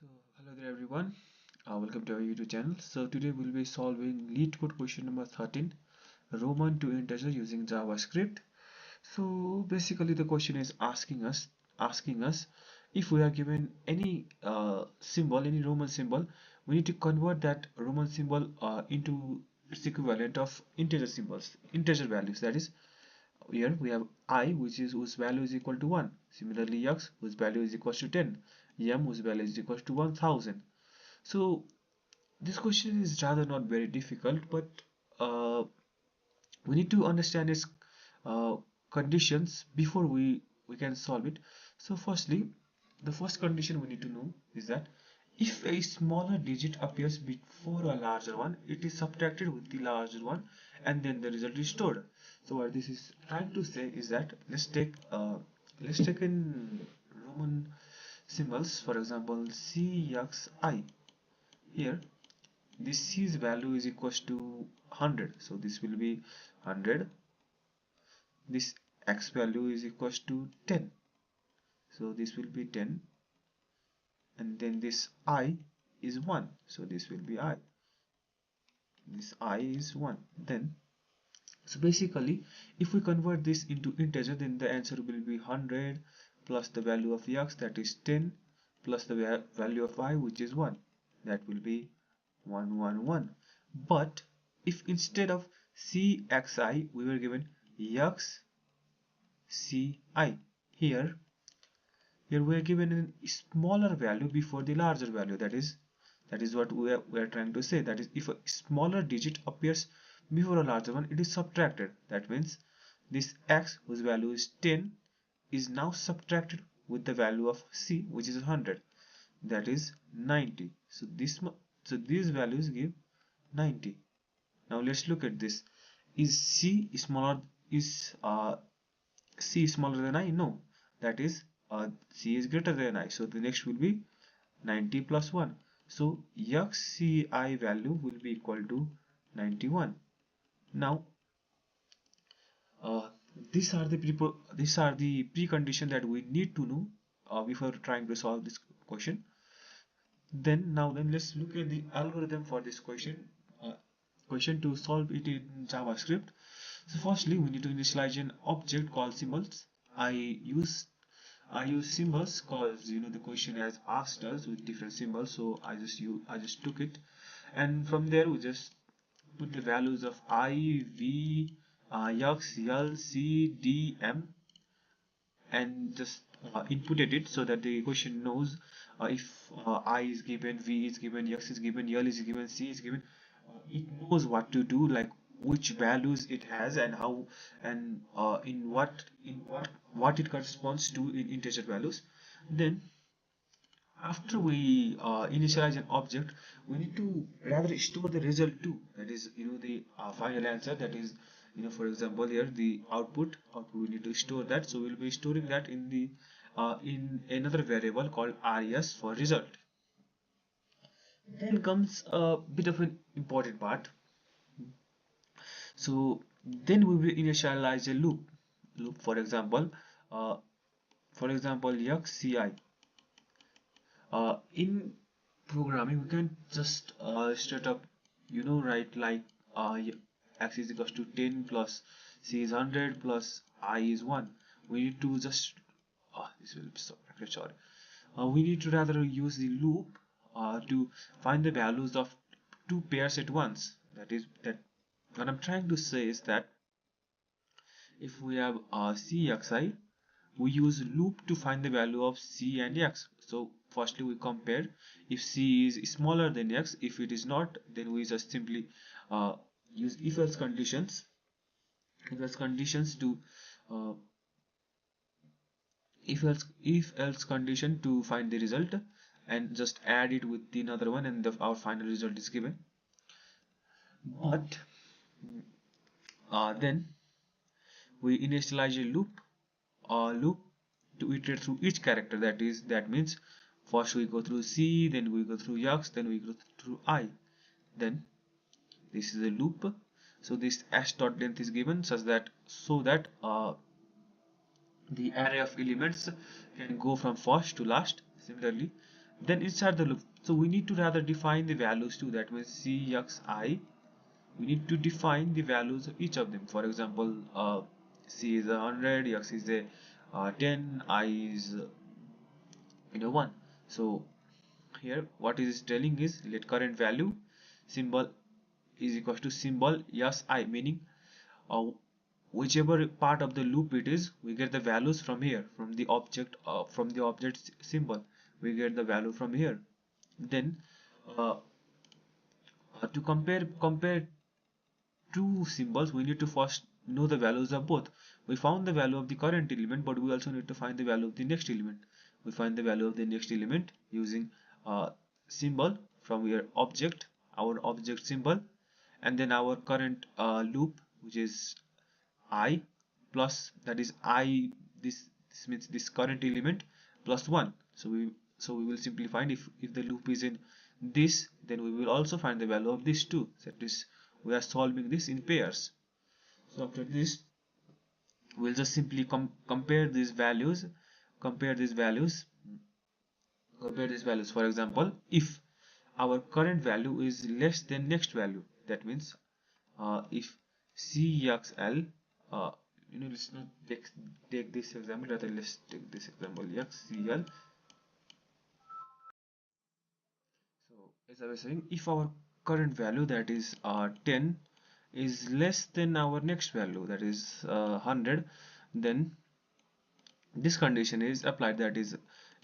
So hello there everyone, welcome to our YouTube channel. So today we'll be solving LeetCode question number 13, Roman to integer using JavaScript. So basically the question is asking us if we are given any symbol, any Roman symbol, we need to convert that Roman symbol into its equivalent of integer symbols, integer values. That is, here we have I, which is whose value is equal to 1. Similarly, x, whose value is equal to 10. M, whose value is equal to 1000. So this question is rather not very difficult, but uh, we need to understand its uh, conditions before we can solve it. So firstly, the first condition we need to know is that if a smaller digit appears before a larger one, it is subtracted with the larger one, and then the result is stored. So what this is trying to say is that let's take in Roman symbols, for example CXI. Here this C's value is equals to 100, so this will be 100. This X value is equals to 10, so this will be 10. And then this I is 1, so this will be I. This I is 1. Then so basically if we convert this into integer, then the answer will be 100 plus the value of X, that is 10, plus the value of Y, which is 1, that will be 111. But if instead of CXI we were given XCI, here we are given a smaller value before the larger value. That is what we are trying to say. That is, if a smaller digit appears before a larger one, it is subtracted. That means this X, whose value is 10, is now subtracted with the value of C, which is 100, that is 90. So these values give 90. Now let's look at this. Is C smaller than I? No, that is C is greater than I. So the next will be 90 plus 1. So XCI value will be equal to 91. Now uh, these are the precondition that we need to know before trying to solve this question. Then let's look at the algorithm for this question to solve it in JavaScript. So firstly we need to initialize an object called symbols. I use symbols because the question has asked us with different symbols, so I just took it, and from there we just put the values of I, V, X, L, C, D, M, and just inputted it so that the question knows if I is given, V is given, X is given, L is given, C is given. It knows what to do, like which values it has and how, and in what it corresponds to in integer values. Then after we initialize an object, we need to rather store the result too. That is, the final answer. That is, for example, here the output we need to store that. So we'll be storing that in another variable called res for result. Then comes a bit of an important part. So then we will initialize a loop, for example, xci. In programming we can just straight up write like x is equals to 10 plus c is 100 plus I is 1. We need to just this will be so sorry. We need to rather use the loop to find the values of two pairs at once. That what I'm trying to say is that if we have cxi, we use loop to find the value of c and x. So firstly we compare if c is smaller than x. If it is not, then we just simply use if-else conditions to uh, if-else condition to find the result, and just add it with the another one, and our final result is given. But then we initialize a loop to iterate through each character. That means first we go through C, then we go through X, then we go through I. Then this is a loop. So this s dot length is given such that the array of elements can go from first to last. Similarly, Then inside the loop, so we need to rather define the values too. That means cxi, we need to define the values of each of them. For example, c is 100, x is a 10, I is 1. So here what it is telling is let current value symbol is equals to symbol yes I, meaning uh, whichever part of the loop it is, we get the values from here, from the object symbol, we get the value from here. Then uh, to compare two symbols, we need to first know the values of both. We found the value of the current element, but we also need to find the value of the next element. We find the value of the next element using symbol from your object, our object symbol, and then our current loop, which is I plus, that is I, this means this current element plus 1. So we will simply find, if the loop is in this, then we will also find the value of this too. That is, we are solving this in pairs. So after this, we'll just simply compare these values, compare these values, for example, if our current value is less than next value, that means if cxl, uh, let's not take this example, rather let's take this example xcl. So as I was saying, if our current value, that is 10, is less than our next value, that is 100, then this condition is applied, that is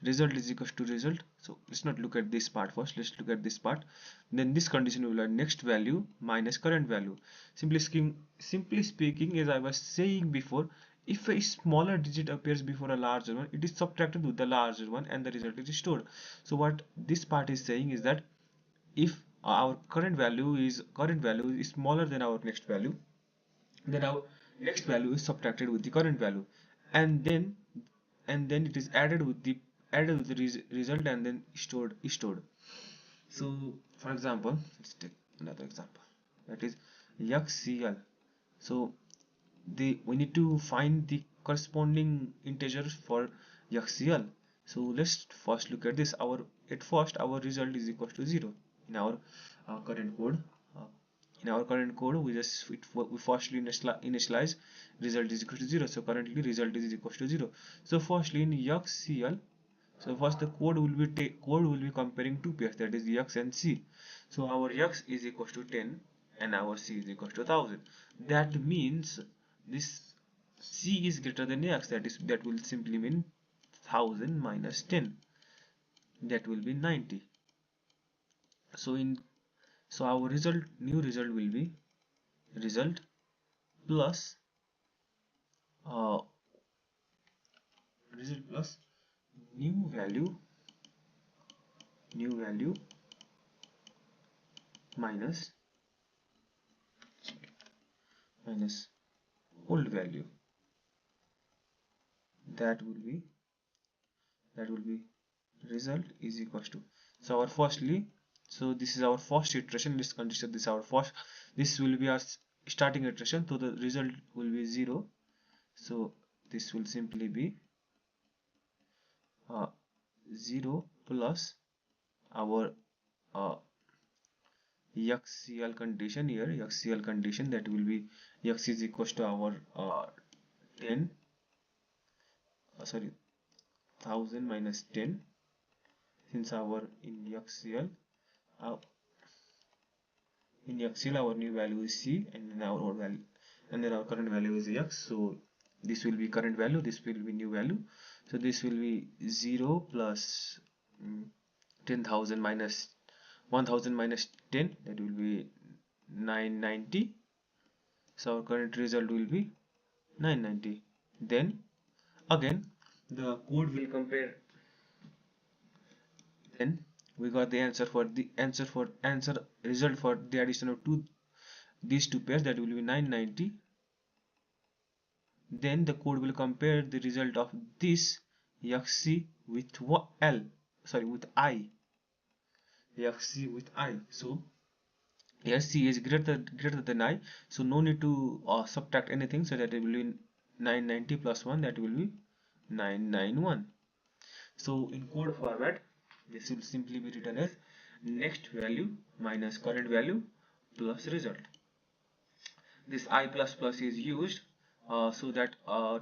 result is equals to result. So let's not look at this part first, let's look at this part. Then this condition will add next value minus current value. Simply speaking, as I was saying before, if a smaller digit appears before a larger one, it is subtracted with the larger one and the result is stored. So what this part is saying is that if our current value is smaller than our next value, then our next value is subtracted with the current value, and then it is added with the result and then stored. So for example, let's take another example, that is xcl. So we need to find the corresponding integers for xcl. So let's first look at this. At first our result is equal to 0 in our current code. uh, we firstly initialize result is equal to 0. So currently result is equal to 0. So firstly in xcl, so first the code will be comparing two pairs, that is x and c. So our x is equal to 10 and our c is equal to 1000. That means this c is greater than x, that will simply mean 1000 minus 10, that will be 90. So our new result will be result plus uh, new value minus old value, that will be result is equals to, so our firstly, so this is our first iteration. Let's consider this our first, this will be our starting iteration, so the result will be 0. So this will simply be 0 plus our uh, xcl condition here, xcl condition, that will be x is equals to our 10 sorry 1000 minus 10, since our uh, in xcl our new value is c, and then our old value, and then our current value is x. So this will be current value, this will be new value. So this will be 0 plus 10,000 minus 1000 minus 10, that will be 990. So our current result will be 990. Then again the code will compare. Then we got the answer result for the addition of these two pairs, that will be 990. Then the code will compare the result of this xc with with I, xc with I. So here c is greater than I, so no need to subtract anything, so that it will be 990 plus 1, that will be 991. So in code format, This will simply be written as next value minus current value plus result. This I plus plus is used so that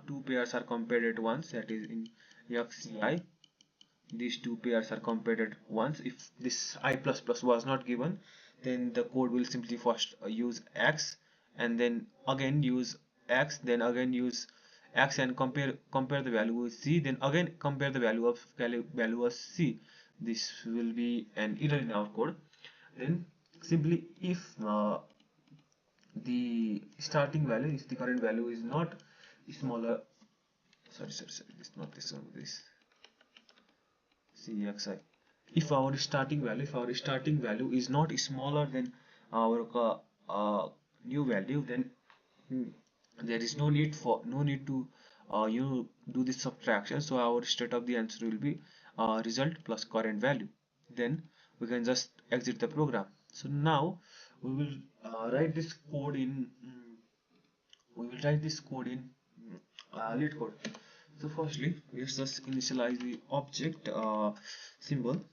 two pairs are compared at once, that is in xi. These two pairs are compared at once. If this I plus plus was not given, then the code will simply first use x and then again use x, then again use x and compare the value with c, then again compare the value of c. This will be an error in our code. Then simply if the starting value, if the current value is not smaller, sorry, this not this one, this cxi. If our starting value is not smaller than our new value, then there is no need to you do this subtraction. So our state of the answer will be result plus current value. Then we can just exit the program. So now we will write this code in LeetCode. So firstly, let's just initialize the object symbol,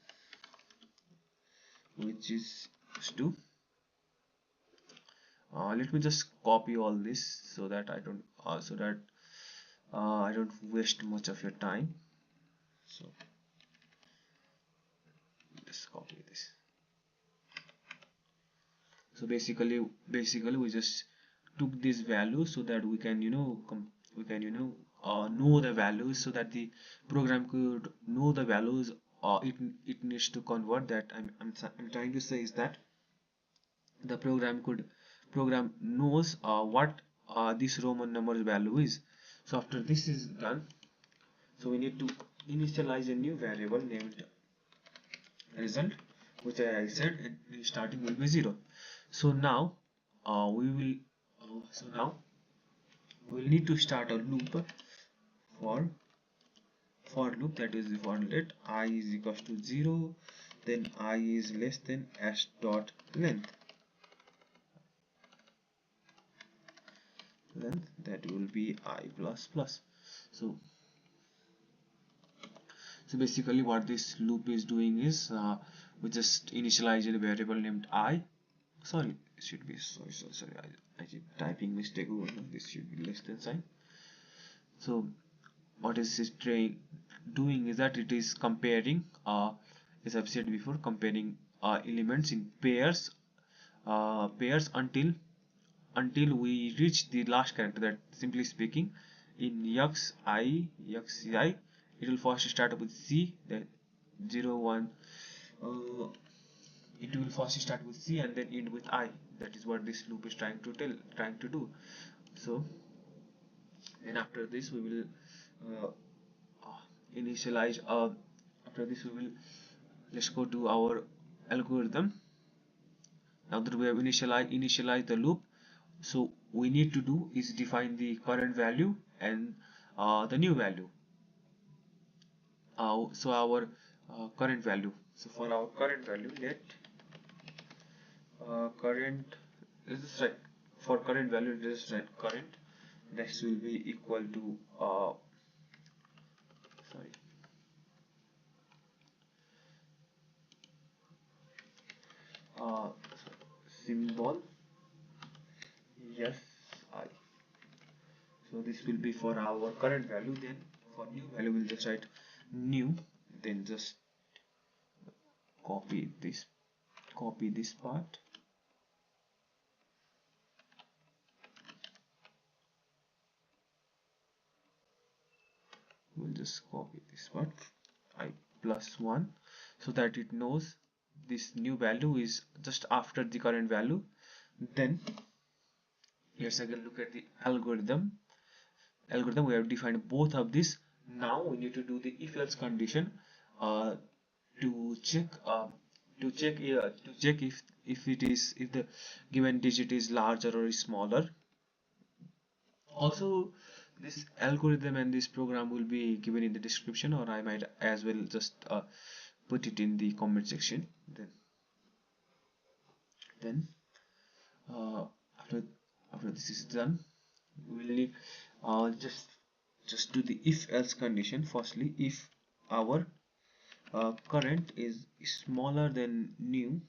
which is to. Let me just copy all this so that I don't waste much of your time. So just copy this. So basically we just took this value so that we can know the values, so that the program could know the values it needs to convert. That I'm trying to say is that the program knows what this Roman numbers value is. So after this is done, so we need to initialize a new variable named result, which I said starting will be 0. So now we'll need to start a loop for loop, that is for let I is equals to 0, then I is less than s dot length, that will be I plus plus. So basically what this loop is doing is we just initialize a variable named I. Sorry, it should be sorry, I keep typing mistake over here. This should be less than sign. So what is this doing is that it is comparing, as I've said before, comparing elements in pairs until we reach the last character. That simply speaking, in xi it will first start with c, then 0 1 it will first start with c and then end with I. That is what this loop is trying to do. So then after this we will initialize after this we will let's go to our algorithm. Now that we have initialized the loop, so we need to do is define the current value and the new value. So our current value, so for our current value, let current is this right, for current value just write current, this will be equal to sorry symbol yes I. So this will be for our current value. Then for new value we'll just write new, then just copy this part, we'll just copy this part I plus 1, so that it knows this new value is just after the current value. Then let's again look at the algorithm. We have defined both of this. Now we need to do the if else condition to check if the given digit is larger or smaller. Also, this algorithm and this program will be given in the description, or I might as well just put it in the comment section. Then after this is done, we will need just do the if else condition. Firstly, if our current is smaller than new,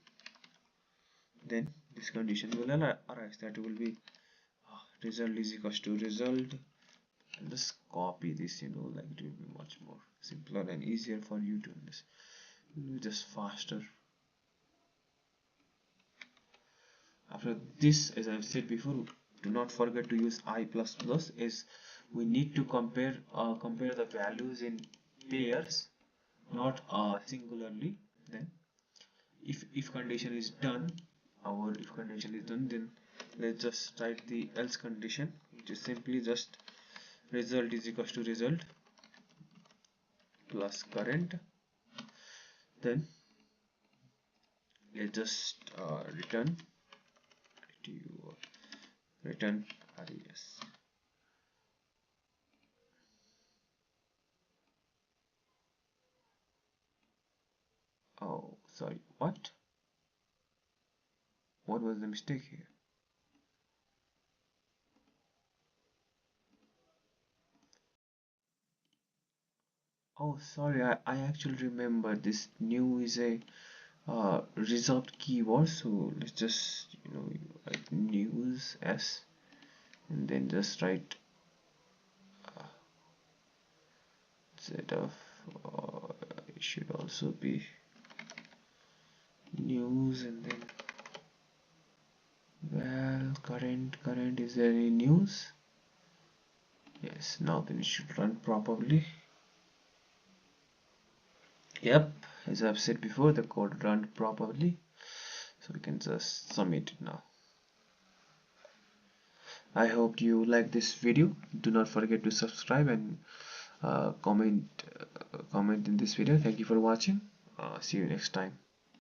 then this condition will arise. That will be result is equals to result. And just copy this, like it will be much more simpler and easier for you to understand. It will be just faster. After this, as I've said before, do not forget to use I++. Is we need to compare the values in pairs, not singularly. Then if condition is done, then let's just write the else condition, which is simply just result is equals to result plus current. Then let's just return res. Oh, sorry, what was the mistake here? Oh, sorry, I actually remember this new is a reserved keyword, so let's just write news s, and then just write instead of it should also be news, and then well, current, is there any news? Yes, now then it should run properly. Yep, as I've said before, the code ran properly, so we can just submit it now. I hope you like this video. Do not forget to subscribe and comment in this video. Thank you for watching. See you next time.